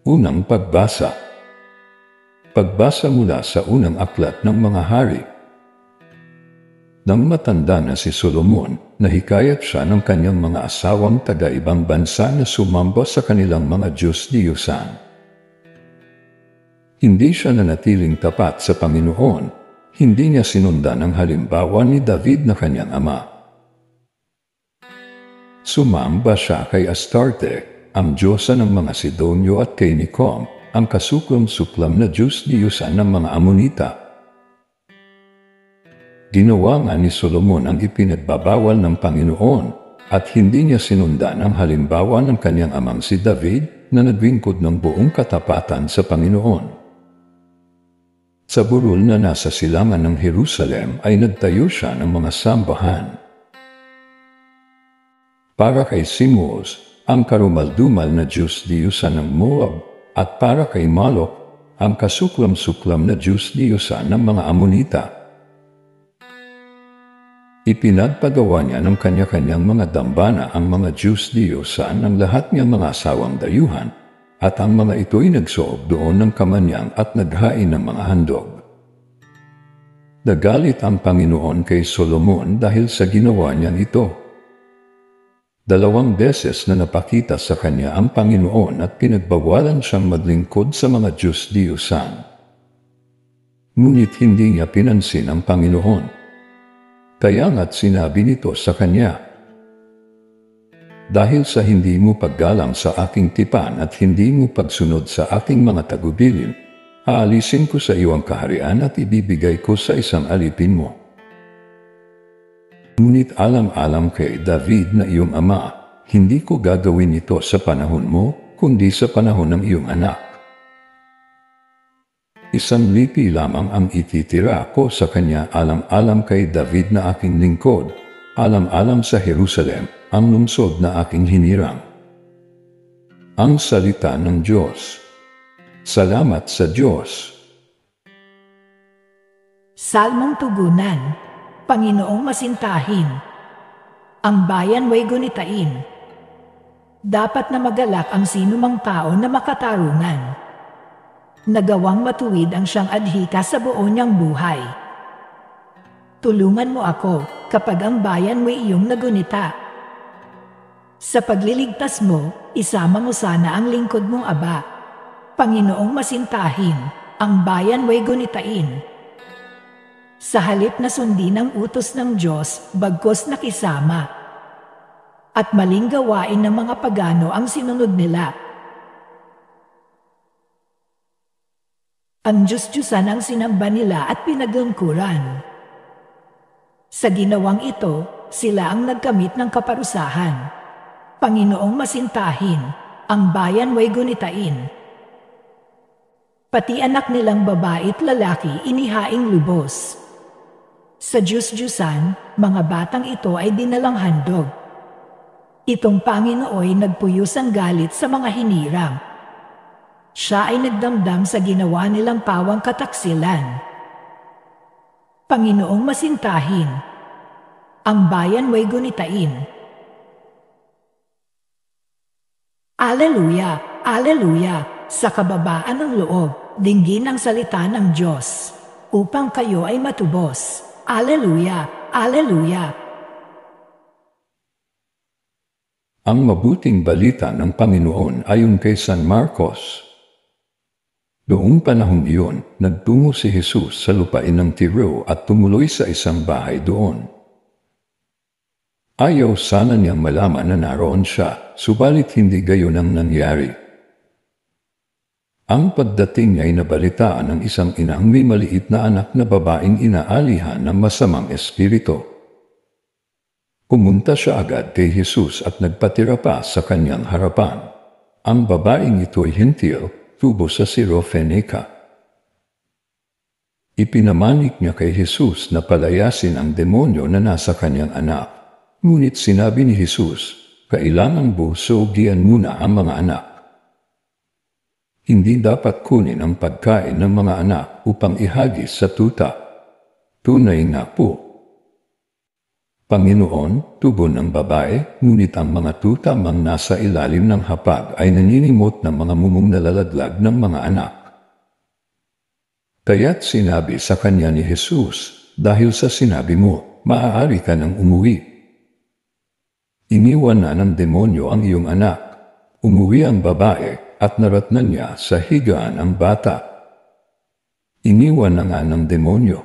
Unang pagbasa. Pagbasa mula sa unang aklat ng mga hari. Nang matanda na si Solomon, nahikayat siya ng kanyang mga asawang taga-ibang bansa na sumamba sa kanilang mga Diyos-Diyusan. Hindi siya nanatiling tapat sa Panginoon. Hindi niya sinundan ang halimbawa ni David na kanyang ama. Sumamba siya kay Astarte, ang diyosa ng mga Sidonyo, at kay Nicom, ang kasuklam-suklam na Diyos-Diyusan ng mga Amonita. Ginawa nga ni Solomon ang ipinagbabawal ng Panginoon, at hindi niya sinundan ang halimbawa ng kanyang amang si David na naglingkod ng buong katapatan sa Panginoon. Sa burol na nasa silangan ng Jerusalem ay nagtayo siya ng mga sambahan. Para kay Simos, ang karumaldumal na Diyos-Diyusan ng Moab, at para kay Malok, ang kasuklam-suklam na Diyos-Diyusan ng mga Amonita. Ipinagpagawa niya ng kanya-kanyang mga dambana ang mga Diyos-Diyusan ng lahat niyang mga asawang dayuhan, at ang mga ito'y nagsuob doon ng kamanyang at naghain ng mga handog. Nagalit ang Panginoon kay Solomon dahil sa ginawa niyang ito. 2 beses na napakita sa kanya ang Panginoon at pinagbawalan siyang maglingkod sa mga Diyos-Diyusan. Ngunit hindi niya pinansin ang Panginoon. Kaya nga't sinabi nito sa kanya, "Dahil sa hindi mo paggalang sa aking tipan at hindi mo pagsunod sa aking mga tagubilin, aalisin ko sa iyo ang kaharian at ibibigay ko sa isang alipin mo." Ngunit alam-alam kay David na iyong ama, hindi ko gagawin ito sa panahon mo, kundi sa panahon ng iyong anak. 1 lipi lamang ang ititira ko sa kanya, alam-alam kay David na aking lingkod, alam-alam sa Jerusalem, ang lungsod na aking hinirang. Ang salita ng Diyos. Salamat sa Diyos. Salmong tugunan. Panginoong masintahin, ang bayan way gunitain. Dapat na magalak ang sinumang tao na makatarungan. Nagawang matuwid ang siyang adhika sa buo niyang buhay. Tulungan mo ako kapag ang bayan way iyong nagunita. Sa pagliligtas mo, isama mo sana ang lingkod mong aba. Panginoong masintahin, ang bayan way gunitain. Sa halip na sundin ang utos ng Diyos, bagkos nakisama. At maling gawain ng mga pagano ang sinunod nila. Ang Diyos-Diyusan ang sinamba nila at pinaglungkuran. Sa ginawang ito, sila ang nagkamit ng kaparusahan. Panginoong masintahin, ang bayan way gunitain. Pati anak nilang babae at lalaki inihaing lubos. Sa Diyos-Diyusan, mga batang ito ay dinalang handog. Itong Panginooy nagpuyos ang galit sa mga hinirang. Siya ay nagdamdam sa ginawa nilang pawang kataksilan. Panginoong masintahin, ang bayan way gunitain. Aleluya, aleluya, sa kababaan ng loob, dinggin ang salita ng Diyos, upang kayo ay matubos. Aleluya! Aleluya! Ang mabuting balita ng Panginoon ayon kay San Marcos. Noong panahong iyon, nagtungo si Jesus sa lupain ng Tiro at tumuloy sa isang bahay doon. Ayaw sana niyang malaman na naroon siya, subalit hindi gayon ang nangyari. Ang pagdating niya ay nabalitaan ng isang inang may maliit na anak na babaeng inaalihan ng masamang espiritu. Pumunta siya agad kay Jesus at nagpatira pa sa kanyang harapan. Ang babaeng ito ay hentil, tubo sa Sirofenica. Ipinamanik niya kay Jesus na palayasin ang demonyo na nasa kanyang anak. Ngunit sinabi ni Jesus, kailangang busogyan muna ang mga anak. Hindi dapat kunin ang pagkain ng mga anak upang ihagis sa tuta. Tunay nga po. Panginoon, tubo ng babae, ngunit ang mga tutamang nasa ilalim ng hapag ay naninimot ng mga mumong nalalaglag ng mga anak. Kaya't sinabi sa kanya ni Jesus, dahil sa sinabi mo, maaari ka nang umuwi. Iniwan na ng demonyo ang iyong anak. Umuwi ang babae at naratnan niya sa higaan ang bata. Iniwan na nga ng demonyo.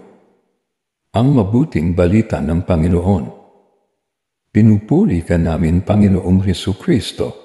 Ang mabuting balita ng Panginoon. Pinupuri ka namin, Panginoong Hesukristo.